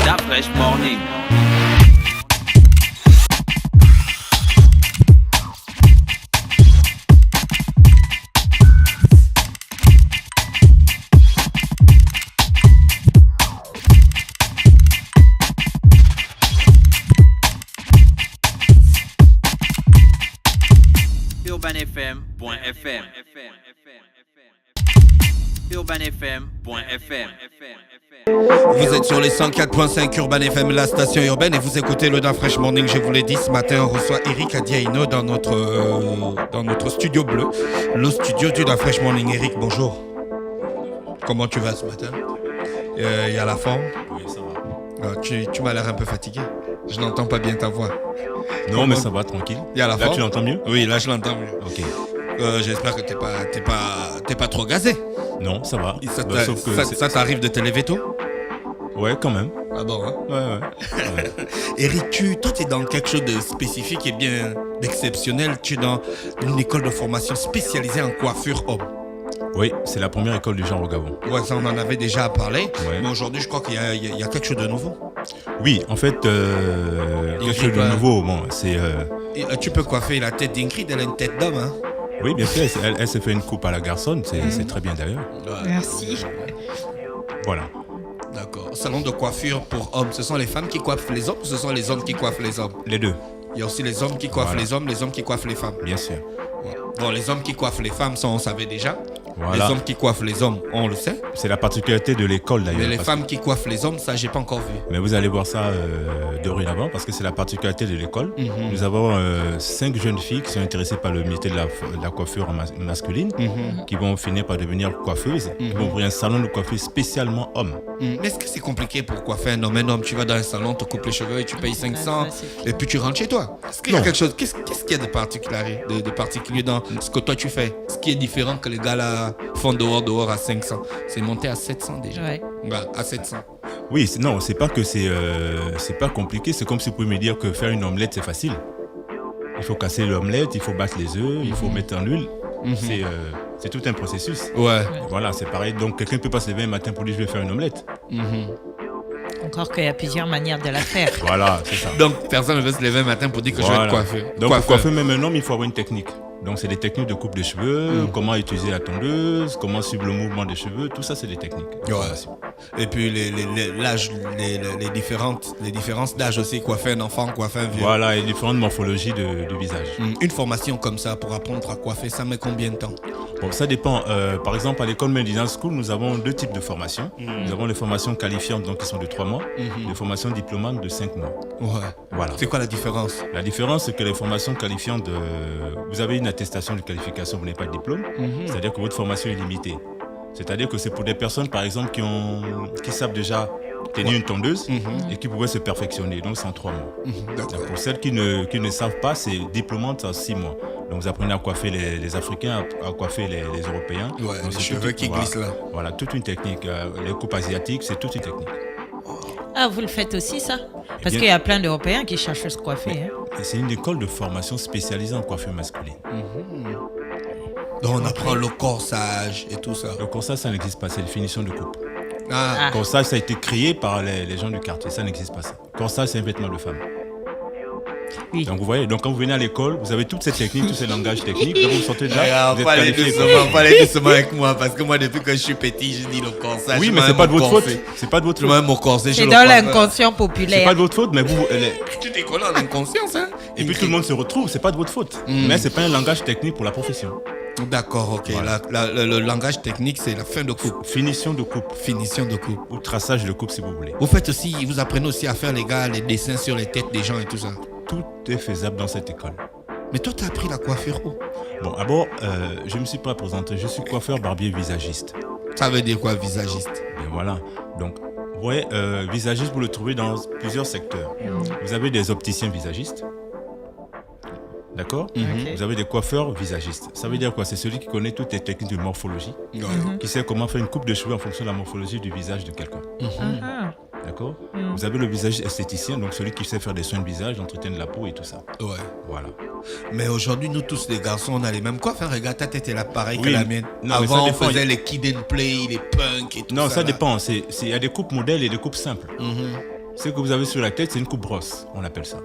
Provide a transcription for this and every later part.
Da Fresh Morning. UrbanFM.fm. UrbanFM.fm. Vous êtes sur les 104.5 Urban FM, la station urbaine, et vous écoutez le Da Fresh Morning. Je vous l'ai dit, ce matin, on reçoit Eric Adiaino dans notre studio bleu, le studio du Da Fresh Morning. Eric, bonjour. Comment tu vas ce matin? Il y a la forme? Oui, ça va. Tu m'as l'air un peu fatigué. Je n'entends pas bien ta voix. Non, mais ça va, tranquille. Il y a la Là, forme? tu l'entends mieux? Oui, là, je l'entends mieux. Ok. J'espère que t'es pas trop gazé. Non, ça va. Sauf que Ça t'arrive de te lever tôt? Ouais, quand même. Ah bon, hein? Ouais. Eric, toi, tu es dans quelque chose de spécifique et bien d'exceptionnel. Tu es dans une école de formation spécialisée en coiffure homme. Oui, c'est la première école du genre au Gabon. Ouais, ça, on en avait déjà parlé. Ouais. Mais aujourd'hui, je crois qu'il y a quelque chose de nouveau. Oui, en fait, quelque chose de nouveau, bon, c'est... Et, tu peux coiffer la tête d'Ingrid, elle a une tête d'homme, hein? Oui, bien sûr, elle s'est fait une coupe à la garçonne, c'est très bien d'ailleurs. Ouais. Merci. Voilà. D'accord. Salon de coiffure pour hommes, ce sont les femmes qui coiffent les hommes ou ce sont les hommes qui coiffent les hommes? Les deux, Il y a aussi les hommes qui coiffent Voilà. les hommes qui coiffent les femmes. bien sûr. Ouais. Bon, les hommes qui coiffent les femmes, ça, on savait déjà. Voilà. Les hommes qui coiffent les hommes, on le sait. C'est la particularité de l'école d'ailleurs. Mais les parce femmes qui coiffent les hommes, ça, j'ai pas encore vu. Mais vous allez voir ça dorénavant parce que c'est la particularité de l'école. Mhm. Nous avons 5 jeunes filles qui sont intéressées par le métier de la coiffure masculine, qui vont finir par devenir coiffeuses, qui vont ouvrir un salon de coiffure spécialement hommes. Mais est-ce que c'est compliqué pour coiffer un homme? Un homme, tu vas dans un salon, te coupes les cheveux et tu payes 500 et puis tu rentres chez toi. Est-ce qu'il y a Non. quelque chose? Qu'est-ce qu'il y a de particulier dans ce que toi tu fais? Ce qui est différent que les gars là font dehors à 500. C'est monté à 700 déjà. Ouais. Ouais, à 700. Oui, non, c'est pas que c'est pas compliqué. C'est comme si vous pouvez me dire que faire une omelette c'est facile. Il faut casser l'omelette, il faut battre les œufs, il faut mettre en l'huile. C'est tout un processus. Ouais. Voilà, c'est pareil. Donc quelqu'un peut pas se lever un matin pour dire je vais faire une omelette. Encore qu'il y a plusieurs manières de la faire. Voilà, c'est ça. Donc personne ne veut se lever un matin pour dire que je vais être coiffé. Donc pour coiffer même un homme, il faut avoir une technique. Donc c'est des techniques de coupe de cheveux, comment utiliser la tondeuse, comment suivre le mouvement des cheveux, tout ça c'est des techniques. Ouais. Et puis l'âge, les différences d'âge aussi, coiffer un enfant, coiffer un vieux. Voilà, et différentes morphologies du visage. Une formation comme ça pour apprendre à coiffer, ça met combien de temps? Bon, ça dépend. Par exemple, à l'école Medina School, nous avons 2 types de formations. Nous avons les formations qualifiantes, donc qui sont de 3 mois, les formations diplômantes de 5 mois. Ouais. Voilà. C'est quoi la différence? La différence, c'est que les formations qualifiantes, vous avez une attestation de qualification, vous n'avez pas de diplôme, c'est-à-dire que votre formation est limitée. C'est-à-dire que c'est pour des personnes, par exemple, qui savent déjà tenir une tondeuse et qui pourraient se perfectionner. Donc, c'est en 3 mois. D'accord. Pour celles qui ne savent pas, c'est diplômante en 6 mois. Donc, vous apprenez à coiffer les Africains, à coiffer les Européens. Ouais, Donc, les c'est cheveux qui glissent là. Voilà, toute une technique. Les coupes asiatiques, c'est toute une technique. Ah, vous le faites aussi, ça? Parce bien- qu'il y a plein d'Européens qui cherchent à se coiffer. Hein. Et c'est une école de formation spécialisée en coiffure masculine. Donc on apprend le corsage et tout ça. Le corsage, ça n'existe pas, c'est une finition de coupe. Ah, Corsage, ça a été créé par les gens du quartier, ça n'existe pas ça. Corsage, c'est un vêtement de femme. Oui. Donc vous voyez, donc quand vous venez à l'école, vous avez toutes ces techniques, tous ces langages techniques, donc vous sortez de là, vous êtes qualifié. parlez doucement avec moi parce que moi depuis que je suis petit, je dis le corsage. Oui, mais c'est pas de votre faute. C'est pas de votre Je faute. mets mon corset chez C'est le dans coiffeur. l'inconscient C'est populaire. pas de votre faute, mais vous. Tu décolles en inconscience, hein? Et puis tout le monde se retrouve, c'est pas de votre faute. Mais c'est pas un langage technique pour la profession. D'accord, ok. Voilà. Le langage technique, c'est la fin de coupe. Finition de coupe Finition de coupe. ou traçage de coupe si vous voulez. Vous faites aussi, vous apprenez aussi à faire les gars, les dessins sur les têtes des gens et tout ça. Tout est faisable dans cette école. Mais toi, tu as appris la coiffure où? Bon, d'abord, je me suis pas présenté, je suis coiffeur barbier visagiste. Ça veut dire quoi, visagiste? Et voilà. Donc, vous voyez, visagiste, vous le trouvez dans plusieurs secteurs. Vous avez des opticiens visagistes. D'accord. Vous avez des coiffeurs visagistes. Ça veut dire quoi? C'est celui qui connaît toutes les techniques de morphologie, Ouais. qui sait comment faire une coupe de cheveux en fonction de la morphologie du visage de quelqu'un. Ah, D'accord. Vous avez le visage esthéticien, donc celui qui sait faire des soins de visage, l'entretien de la peau et tout ça. Ouais. Voilà. Mais aujourd'hui, nous tous les garçons, on a les mêmes coiffes. Hein. Regarde, ta tête est là pareil que Oui, la mienne. non, mais Avant, ça on dépend. faisait les kid and play, les punks et tout ça. Non, ça là. dépend. Il y a des coupes modèles et des coupes simples. Ce que vous avez sur la tête, c'est une coupe brosse, on appelle ça.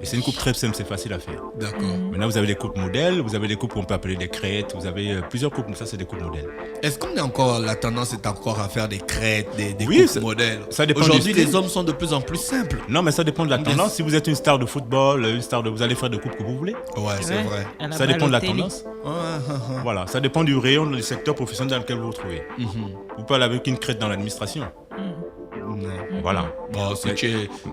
Et c'est une coupe très simple, c'est facile à faire. D'accord. Maintenant, vous avez des coupes modèles, vous avez des coupes qu'on peut appeler des crêtes, vous avez plusieurs coupes, mais ça, c'est des coupes modèles. Est-ce qu'on est encore, la tendance est encore à faire des crêtes, des Oui, coupes modèles? ça dépend Aujourd'hui, du style. les hommes sont de plus en plus simples. Non, mais ça dépend de la Bien tendance. Si vous êtes une star de football, vous allez faire des coupes que vous voulez. Ouais, c'est Ouais. vrai. À la Ça dépend de la Balotelli. tendance. Ouais. Voilà, ça dépend du rayon, du secteur professionnel dans lequel vous vous trouvez. Vous pouvez aller avec une crête dans l'administration. Voilà. Bon,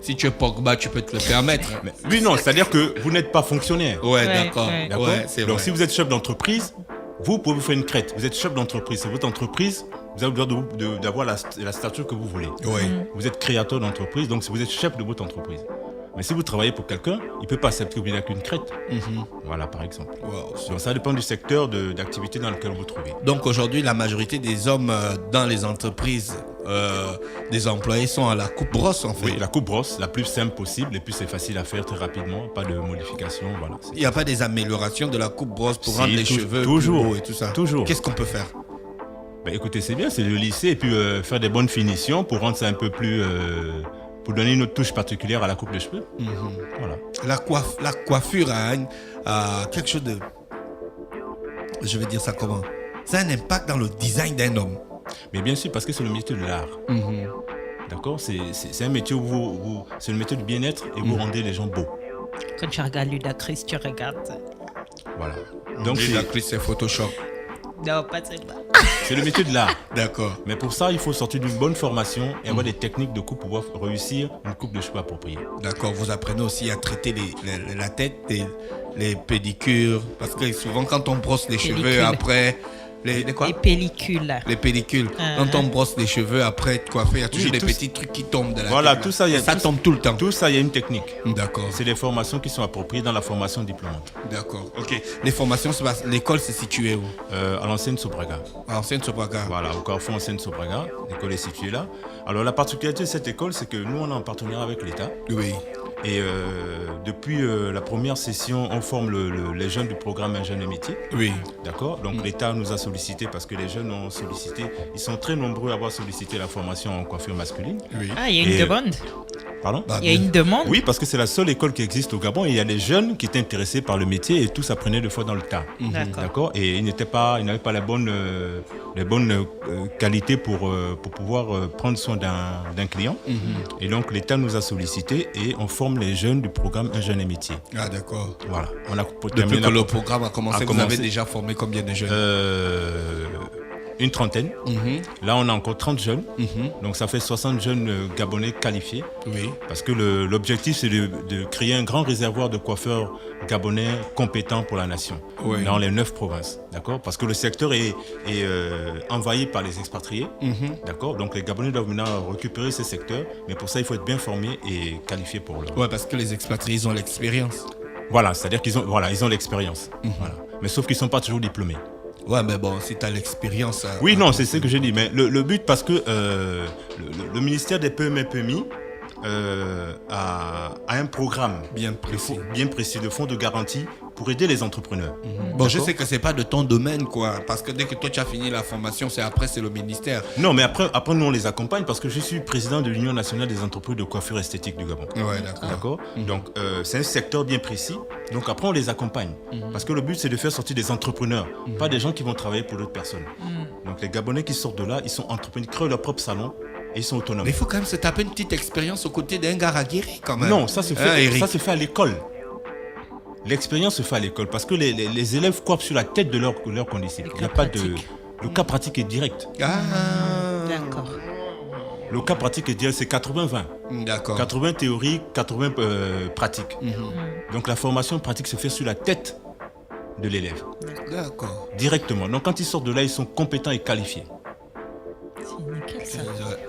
si tu es Pogba, tu peux te le permettre. Mais, oui, non, c'est-à-dire que vous n'êtes pas fonctionnaire. Ouais, Ouais, d'accord. ouais. D'accord. Ouais, c'est Donc, vrai. si vous êtes chef d'entreprise, vous pouvez vous faire une crête. Vous êtes chef d'entreprise, c'est votre entreprise. Vous avez besoin d'avoir la stature que vous voulez. Oui. Vous êtes créateur d'entreprise, donc vous êtes chef de votre entreprise. Mais si vous travaillez pour quelqu'un, il ne peut pas accepter que vous n'ayez qu'une crête. Voilà, par exemple. Wow. Donc, ça dépend du secteur d'activité dans lequel vous vous trouvez. Donc aujourd'hui, la majorité des hommes dans les entreprises, des employés sont à la coupe brosse en fait. Oui, la coupe brosse, la plus simple possible, et puis c'est facile à faire très rapidement, pas de modification, voilà. Il n'y a pas des améliorations de la coupe brosse pour Si, rendre les tou- cheveux toujours. plus beaux et tout ça. Toujours. Qu'est-ce qu'on peut faire? Ben, écoutez, c'est bien, c'est le lycée, et puis faire des bonnes finitions pour rendre ça un peu plus... pour donner une autre touche particulière à la coupe de cheveux. Voilà. La coiffure a quelque chose de... Je vais dire ça comment? Ça a un impact dans le design d'un homme. Mais bien sûr, parce que c'est le métier de l'art. D'accord, c'est un métier où c'est le métier du bien-être et vous rendez les gens beaux. Quand tu regardes Ludacris, tu regardes. Voilà. Donc Et la prise, c'est Photoshop. Non, pas celle-là. c'est le métier de l'art. D'accord. Mais pour ça, il faut sortir d'une bonne formation et avoir des techniques de coupe pour pouvoir réussir une coupe de cheveux appropriée. D'accord. Vous apprenez aussi à traiter la tête, les pédicures. Parce que souvent, quand on brosse les cheveux Pellicule. après... Les quoi? Les pellicules. Les pellicules. Quand on brosse les cheveux après coiffer, il y a toujours Oui, des tout- petits trucs qui tombent de la Voilà, tête, tout là. ça, il y a- Et ça tout- tombe tout le temps. Tout ça, il y a une technique. D'accord. C'est des formations qui sont appropriées dans la formation diplômante. D'accord. Ok. Les formations, l'école se située où? À l'ancienne Sobraga. À Ancienne Sobraga. Voilà, au Carrefour Ancienne Sobraga. L'école est située là. Alors, la particularité de cette école, c'est que nous, on est en partenariat avec l'État. Oui. Et depuis la première session, on forme les jeunes du programme Un jeune et métier. Oui. D'accord. Donc l'État nous a sollicité parce que les jeunes ont sollicité. Ils sont très nombreux à avoir sollicité la formation en coiffure masculine. Oui. Ah, il y a une Et- demande. Pardon? Bah, Il y a une demande. Oui, parce que c'est la seule école qui existe au Gabon et il y a des jeunes qui étaient intéressés par le métier et tous apprenaient 2 fois dans le tas. D'accord. D'accord. Et ils n'avaient pas les bonnes qualités pour pouvoir prendre soin d'un client. Et donc l'État nous a sollicité et on forme les jeunes du programme Un jeune et métier. Ah, d'accord. Voilà. On a Depuis terminé que le programme a commencé, vous avez déjà formé combien de jeunes? une trentaine. Là, on a encore 30 jeunes. Mhm. Donc, ça fait 60 jeunes Gabonais qualifiés. Oui. Parce que l'objectif, c'est de créer un grand réservoir de coiffeurs gabonais compétents pour la nation. Oui. Dans les 9 provinces. D'accord. Parce que le secteur est envahi par les expatriés. D'accord. Donc, les Gabonais doivent maintenant récupérer ces secteurs. Mais pour ça, il faut être bien formé et qualifié pour le. Ouais, parce que les expatriés, ils ont l'expérience. Voilà. C'est-à-dire qu'ils ont l'expérience. Voilà. Mais sauf qu'ils ne sont pas toujours diplômés. Ouais, mais bon, si tu as l'expérience... Oui, non, c'est ce que j'ai dit. Mais le but, parce que le ministère des PME PMI a un programme Bien précis. bien précis de fonds de garantie pour aider les entrepreneurs. Bon, je sais que c'est pas de ton domaine, quoi. Parce que dès que toi, tu as fini la formation, c'est le ministère. Non, mais après, nous, on les accompagne parce que je suis président de l'Union nationale des entreprises de coiffure esthétique du Gabon. Ouais, d'accord. D'accord. Donc, c'est un secteur bien précis. Donc, après, on les accompagne. Parce que le but, c'est de faire sortir des entrepreneurs, pas des gens qui vont travailler pour d'autres personnes. Donc, les Gabonais qui sortent de là, ils sont entrepreneurs, ils créent leur propre salon et ils sont autonomes. Mais il faut quand même se taper une petite expérience aux côtés d'un gars aguerri, quand même. Non, ça se Hein, fait, Eric? ça se fait à l'école. L'expérience se fait à l'école parce que les élèves coiffent sur la tête de leur condisciples. Il n'y a pas de. pratique. Le cas pratique est direct. Ah, D'accord. Le cas pratique est direct, c'est 80-20. d'accord. 80 théorie, 80 pratique. Donc la formation pratique se fait sur la tête de l'élève, D'accord. directement. Donc quand ils sortent de là, ils sont compétents et qualifiés. C'est nickel ça.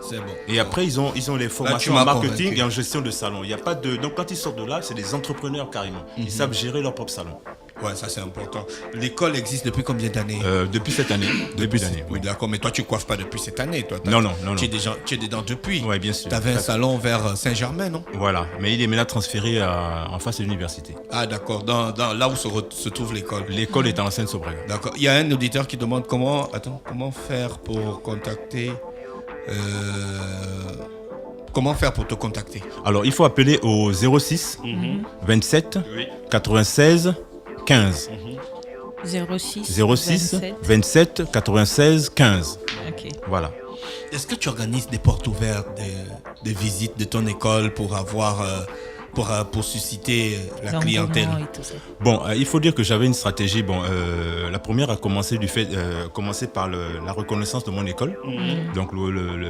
C'est bon. Et après, ils ont les formations m'as en marketing convaincu. et en gestion de salon. Il y a pas de. Donc quand ils sortent de là, c'est des entrepreneurs carrément. Ils savent gérer leur propre salon. Ouais, ça c'est important. L'école existe depuis combien d'années? Depuis cette année. Début d'année. Oui, d'accord. Mais toi, tu coiffes pas depuis cette année, toi. Non. Tu es dedans depuis. Ouais, bien sûr. Tu avais un salon vers Saint-Germain, non? Voilà, mais il est maintenant transféré en face de l'université. Ah, d'accord. Dans là où se trouve l'école. L'école est en Seine-Sobraga. D'accord. Il y a un auditeur qui demande comment faire pour contacter comment faire pour te contacter? Alors, il faut appeler au 06 27 96 15. 06 27 96 15. Ok. Voilà. Est-ce que tu organises des portes ouvertes, des visites de ton école pour avoir, pour susciter la clientèle? L'engouement et tout ça. Bon, il faut dire que j'avais une stratégie. Bon, la première a commencé par la reconnaissance de mon école. Donc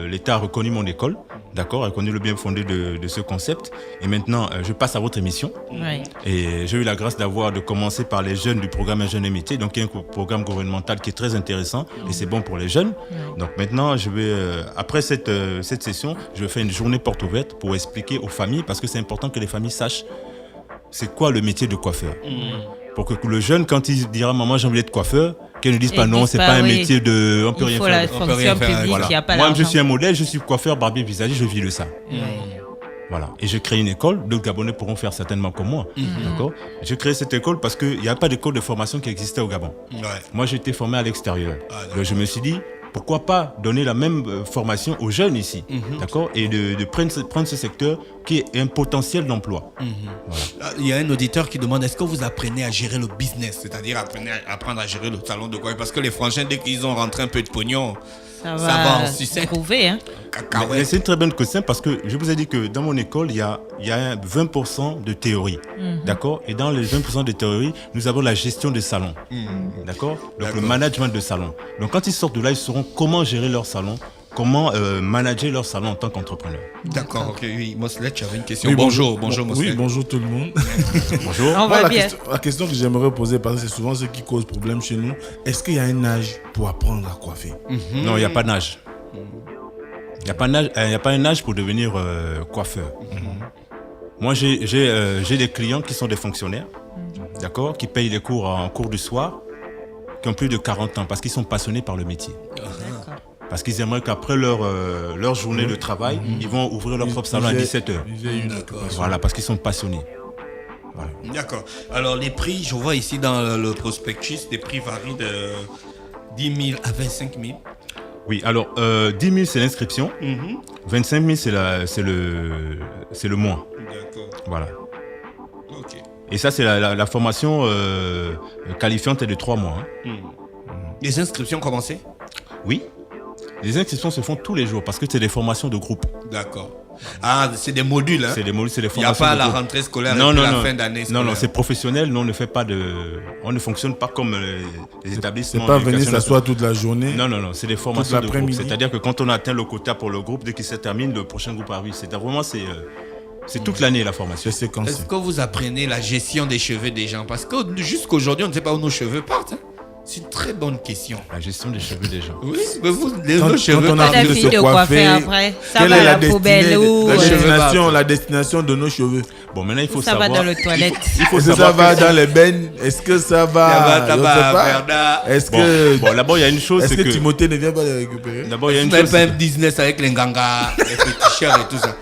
l'État a reconnu mon école, d'accord, a reconnu le bien fondé de ce concept. Et maintenant, je passe à votre émission. Ouais. Et j'ai eu la grâce de commencer par les jeunes du programme Un Jeune et Métier, donc il y a un programme gouvernemental qui est très intéressant et c'est bon pour les jeunes. Donc maintenant, je vais, après cette session, je vais faire une journée porte ouverte pour expliquer aux familles, parce que c'est important que les familles sachent c'est quoi le métier de coiffeur. Pour que le jeune, quand il dira maman j'ai envie d'être coiffeur, qu'elle ne dise pas non, c'est pas un métier de... On peut rien faire. Il faut la fonction publique, il n'y a pas Moi, l'argent. je suis un modèle, je suis coiffeur, barbier, visager, je vis de ça. Voilà. Et j'ai créé une école, d'autres Gabonais pourront faire certainement comme moi. D'accord. J'ai créé cette école parce qu'il n'y a pas d'école de formation qui existait au Gabon. Moi, j'ai été formé à l'extérieur. Donc, je me suis dit, pourquoi pas donner la même formation aux jeunes ici, d'accord, et de prendre ce secteur qui est un potentiel d'emploi. Voilà. Il y a un auditeur qui demande, est-ce que vous apprenez à gérer le business, c'est-à-dire apprendre à gérer le salon de coiffure, parce que les frangins, dès qu'ils ont rentré un peu de pognon, ça va en sucette. Prouver, hein. Mais c'est une très bonne question parce que je vous ai dit que dans mon école, il y a 20% de théorie. D'accord. Et dans les 20% de théorie, nous avons la gestion des salons. D'accord. Donc le management de salon. Donc quand ils sortent de là, ils sauront comment gérer leur salon, comment manager leur salon en tant qu'entrepreneur. D'accord. Ok. Oui, Moslet, tu avais une question. Oui, bonjour Moslet. Oui, bonjour tout le monde. Bonjour. On va bien. La question que j'aimerais poser, parce que c'est souvent ce qui cause problème chez nous, est-ce qu'il y a un âge pour apprendre à coiffer? Non, il n'y a pas d'âge. Il n'y a pas un âge pour devenir coiffeur. Moi, j'ai des clients qui sont des fonctionnaires, d'accord, qui payent les cours en cours du soir, qui ont plus de 40 ans parce qu'ils sont passionnés par le métier. Parce qu'ils aimeraient qu'après leur journée de travail, ils vont ouvrir leur propre salon à 17h. Voilà, parce qu'ils sont passionnés. Voilà. D'accord. Alors les prix, je vois ici dans le prospectus, les prix varient de 10 000 à 25 000. Oui, alors 10 000 c'est l'inscription, 25 000 c'est le mois. D'accord. Voilà. Ok. Et ça c'est la formation qualifiante est de 3 mois. Les inscriptions commencées? Oui. Les inscriptions se font tous les jours parce que c'est des formations de groupe. D'accord. Ah, c'est des modules, hein? C'est des modules, c'est des Il n'y a formations pas de la groupe. rentrée scolaire Non, et puis non, la non. fin d'année scolaire. Non, c'est professionnel. Nous, on ne fonctionne pas comme les établissements. C'est pas venir d'éducation s'asseoir toute la journée. Non, c'est des formations de groupe. l'après-midi. C'est-à-dire que quand on atteint le quota pour le groupe, dès qu'il se termine, le prochain groupe arrive. C'est toute l'année la formation. C'est séquencé. Est-ce que vous apprenez la gestion des cheveux des gens? Parce que jusqu'aujourd'hui, on ne sait pas où nos cheveux partent, hein? C'est une très bonne question. La gestion des cheveux des gens. Oui, mais vous, Quand nos cheveux on a La envie de fille se de coiffer, coiffer après. Ça quelle va est à la la poubelle destinée, ou la destination de nos cheveux? Bon, maintenant, il faut ça va savoir. dans les toilettes. Il faut Est-ce que ça savoir va que- dans les bennes? Est-ce que ça va... je ne sais pas. Est-ce que... Bon, d'abord, il y a une chose, Est-ce c'est que que. Timothée ne vient pas les récupérer? D'abord, il y a Vous une n'avez chose. pas un c'est que- business avec les ngangas, les féticheurs et tout ça.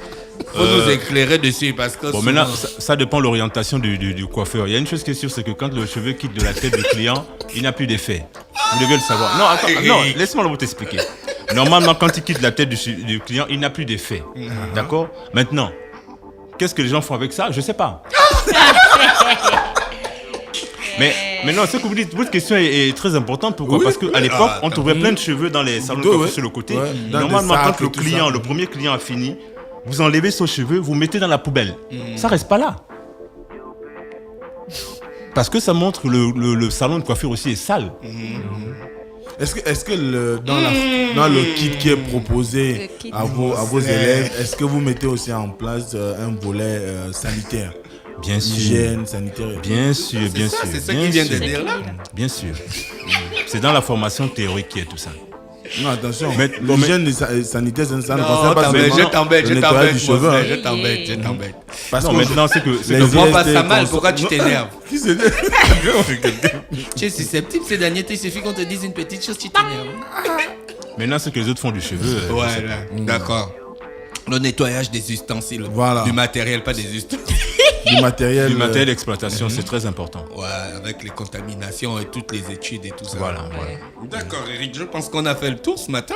Faut nous éclairer dessus parce que. Bon, souvent- maintenant, ça dépend de l'orientation du coiffeur. Il y a une chose qui est sûre, c'est que quand le cheveu quitte de la tête du client, il n'a plus d'effet. Vous devez le savoir. Non, attends, non, laisse-moi vous t'expliquer. Normalement, quand il quitte la tête du client, il n'a plus d'effet. D'accord? Maintenant, qu'est-ce que les gens font avec ça? Je ne sais pas. Mais non, ce que vous dites, votre question est très importante. Pourquoi? Oui. Parce qu'à l'époque, on trouvait plein de cheveux dans les salons de coiffure Ouais. sur le côté. Ouais. Dans Normalement, des quand sacs le et tout client, ça. le premier client a fini, vous enlevez son cheveu, vous mettez dans la poubelle. Ça reste pas là. Parce que ça montre que le salon de coiffure aussi est sale. Est-ce que dans le kit qui est proposé Le kit. à vos élèves, est-ce que vous mettez aussi en place un volet sanitaire? Bien sûr. Hygiène, sanitaire. Bien sûr, bien sûr. C'est ça bien qu'il vient de sûr. dire là. Bien sûr. C'est dans la formation théorique qui est tout ça. Non, attention. Mais- L'hygiène sanitaire, ça ne concerne Non, pas t'embête, seulement je t'embête, le je nettoyage t'embête, du cheveu. Moslet, hein. je t'embête, je t'embête. Parce Non, que maintenant, c'est que. les Ne prends pas IST ça mal, conso- pourquoi tu Non. t'énerves? Qui c'est Tu es susceptible ces derniers temps, il suffit qu'on te dise une petite chose, tu t'énerves. Maintenant, ce que les autres font du cheveu. je sais Ouais, pas. là, d'accord. Le nettoyage des ustensiles. Voilà. Du matériel, pas des ustensiles. du matériel. Du matériel d'exploitation, c'est très important. Ouais, avec les contaminations et toutes les études et tout ça. Voilà. D'accord, Eric, je pense qu'on a fait le tour ce matin.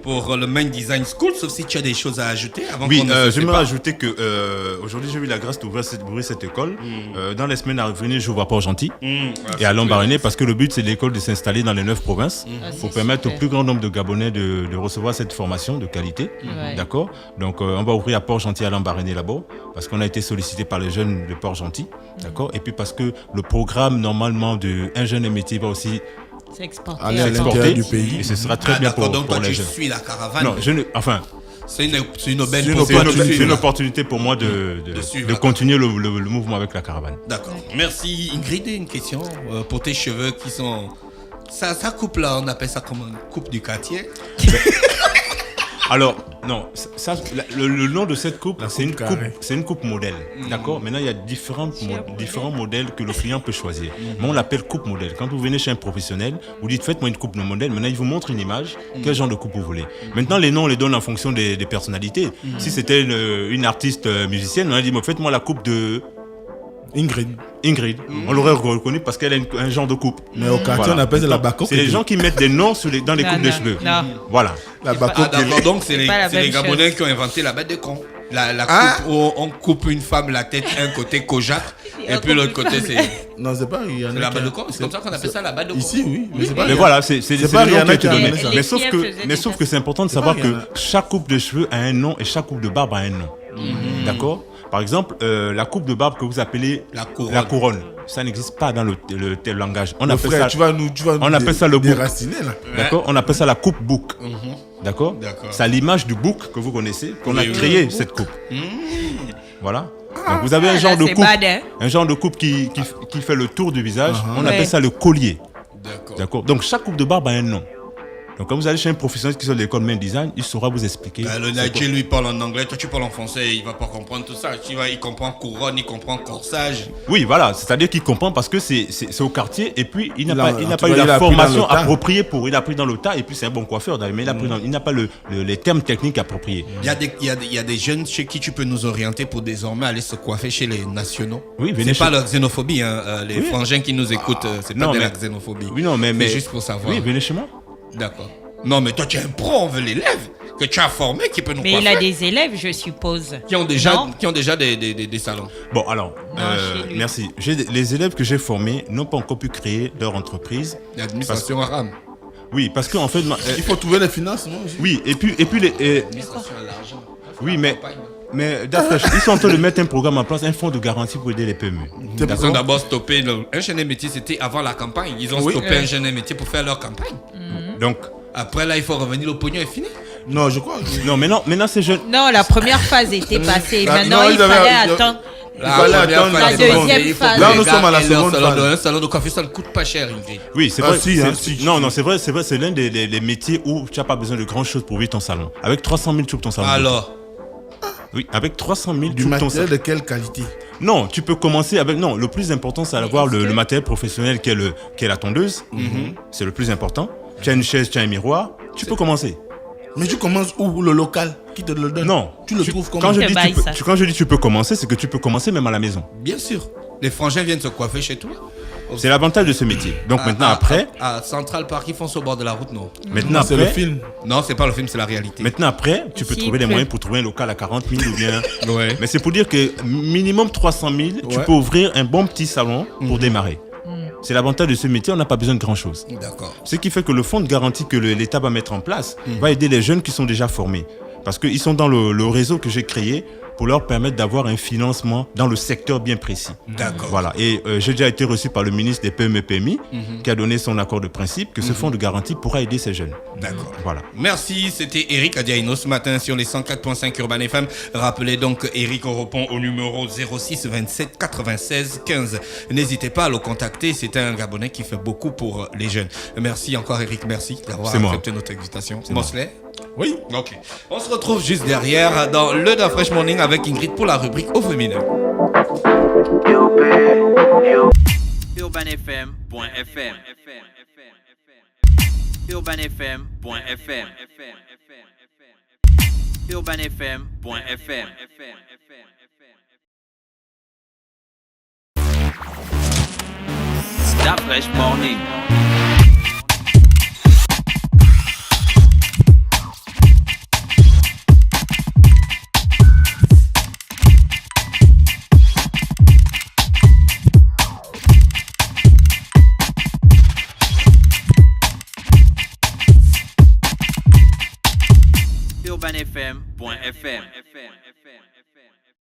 pour le Main Design School, sauf si tu as des choses à ajouter avant Oui, qu'on ne se j'aimerais sépare. ajouter que aujourd'hui j'ai eu la grâce d'ouvrir cette école. Dans les semaines à venir, j'ouvre à Port-Gentil et à Lambaréné parce que le but c'est de l'école de s'installer dans les 9 provinces pour permettre au plus grand nombre de Gabonais de recevoir cette formation de qualité. Ouais. D'accord. Donc on va ouvrir à Port-Gentil et à Lambaréné là-bas parce qu'on a été sollicité par les jeunes de Port-Gentil. D'accord. Et puis parce que le programme normalement de Un jeune et métier va aussi C'est exporté. Aller à s'exporter l'intérieur du pays. et ce sera très bien d'accord, pour donc toi les tu jeunes. suis la caravane. Non, enfin. C'est une aubaine C'est une pour toi de C'est suivre. une opportunité pour moi de suivre la continuer le mouvement avec la caravane. D'accord. Merci. Ingrid, une question pour tes cheveux qui sont... Ça coupe là, on appelle ça comment? Coupe du quartier. Alors, non, le nom de cette coupe, La c'est coupe une coupe, carrée. c'est une coupe modèle. D'accord. Maintenant, il y a différents modèles que le client peut choisir. Mais on l'appelle coupe modèle. Quand vous venez chez un professionnel, vous dites faites-moi une coupe modèle. Maintenant, il vous montre une image. Quel genre de coupe vous voulez. Maintenant, les noms, on les donne en fonction des personnalités. Si c'était une artiste musicienne, on a dit faites-moi la coupe de Ingrid. On l'aurait reconnu parce qu'elle a un genre de coupe. Mais au quartier, Voilà. on appelle ça la bacoque. C'est les gens qui mettent des noms dans les Non, coupes de non, cheveux. non. Voilà. La Ah bacoque. d'accord, donc c'est les, pas la c'est les même Gabonais chose. qui ont inventé la bête de con. La Ah. coupe où on coupe une femme la tête, un côté Kojak, et puis l'autre côté c'est Non, c'est pas. Il y en c'est a la qui- bête de con. C'est comme ça qu'on appelle ça la bête de con. Ici, oui. Mais c'est pas. Mais voilà, c'est pas des noms qui ont Rihanna été qui a donnés. donné ça. Mais sauf Les que, filles, elles mais faisaient sauf des que c'est important de savoir pas que Rihanna. chaque coupe de cheveux a un nom et chaque coupe de barbe a un nom. D'accord. Par exemple, la coupe de barbe que vous appelez La couronne. ça n'existe pas dans le tel langage. On Le appelle frère, ça, tu vas nous on appelle ça le bouc. déraciner là. d'accord. On appelle ça la coupe bouc. D'accord. D'accord. C'est à l'image du bouc que vous connaissez qu'on a Oui, oui. créé cette coupe. Voilà. Donc vous avez un genre là, de c'est coupe, bad, hein. un genre de coupe qui fait le tour du visage. On Ouais. appelle ça le collier. D'accord. D'accord. Donc chaque coupe de barbe a un nom. Donc quand vous allez chez un professionnel qui sort de l'école Main Design, il saura vous expliquer. Le c'est Nigel lui parle en anglais, toi tu parles en français, il va pas comprendre tout ça. Il comprend couronne, il comprend corsage. quoi. Oui, voilà. C'est-à-dire qu'il comprend parce que c'est au quartier et puis il n'a Là, pas, il en n'a tout pas cas, eu il a la appris formation dans le tas. appropriée pour. Il a pris dans le tas et puis c'est un bon coiffeur d'ailleurs, mais il n'a pas les termes techniques appropriés. Il y a des jeunes chez qui tu peux nous orienter pour désormais aller se coiffer chez les nationaux. Oui, venez c'est pas chez- la xénophobie, hein. Les Oui. frangins qui nous écoutent, c'est pas non, de la mais- xénophobie. Oui, non, mais C'est juste pour savoir. Oui, venez chez moi. D'accord. Non, mais toi tu es un pro, on veut l'élève que tu as formé qui peut nous Mais coiffer. il a des élèves, je suppose. Qui ont déjà Non. des salons. Bon, alors, Non, chez lui. merci. Les élèves que j'ai formés n'ont pas encore pu créer leur entreprise. L'administration arabe. Oui, parce qu'en fait, Il faut trouver les financements aussi. oui, et puis L'administration à l'argent. oui, mais d'après, ils sont en train de mettre un programme en place, un fonds de garantie pour aider les PME. C'est Ils ont d'abord stoppé un jeune métier, c'était avant la campagne. Ils ont Oui. stoppé un jeune métier pour faire leur campagne. Donc, Après là, il faut revenir, le pognon est fini. Non, je crois. non, maintenant ces jeunes. Non, la première phase était passée. Là, Maintenant, non, il ils avaient- fallait ils- attendre. fallait attendre la deuxième phase. Là, nous sommes à la seconde phase. Un salon de coiffure, ça ne coûte pas cher, Ingrid. Oui, c'est Ah, vrai. si, c'est- hein, si. non, c'est vrai, c'est l'un des métiers où tu n'as pas besoin de grand chose pour vivre ton salon. Avec 300 000, tu ouvres ton salon. Alors, Oui, avec 300 000, Du tu ouvres ton matériel salon. de quelle qualité? Non, tu peux commencer avec. Non, le plus important, c'est d'avoir le matériel professionnel qui est la tondeuse. C'est le plus important. Tu as une chaise, tu as un miroir. Tu peux commencer. Mais tu commences où? Le local qui te le donne? Non. Tu le trouves comment? Quand je, Te dis baille ça. quand je dis tu peux commencer, c'est que tu peux commencer même à la maison. bien sûr, les frangins viennent se coiffer chez toi. C'est l'avantage de ce métier. Donc maintenant, après, À Central Park, ils font ça au bord de la route, non? maintenant, C'est le après, film. Non, c'est pas le film, c'est la réalité. maintenant, après, tu peux Ici, trouver les plus. moyens pour trouver un local à 40 000 ou bien. Ouais. Mais c'est pour dire que minimum 300 000, tu Ouais. peux ouvrir un bon petit salon pour démarrer. C'est l'avantage de ce métier, on n'a pas besoin de grand chose. D'accord. Ce qui fait que le fonds de garantie que l'État va mettre en place va aider les jeunes qui sont déjà formés. Parce qu'ils sont dans le réseau que j'ai créé pour leur permettre d'avoir un financement dans le secteur bien précis. D'accord. Voilà. Et j'ai déjà été reçu par le ministre des PME-PMI qui a donné son accord de principe que ce fonds de garantie pourra aider ces jeunes. D'accord. Voilà. Merci, c'était Eric Adiaino ce matin sur les 104.5 Urban FM. Rappelez donc Eric au répond au numéro 06 27 96 15. N'hésitez pas à le contacter, c'est un Gabonais qui fait beaucoup pour les jeunes. Merci encore Eric, merci d'avoir C'est moi. accepté notre invitation. Mosley. Oui. Ok. On se retrouve juste derrière dans le Da Fresh Morning avec Ingrid pour la rubrique au féminin. urbanfm.fm urbanfm.fm urbanfm.fm Da Fresh Morning. urbanfm.fm.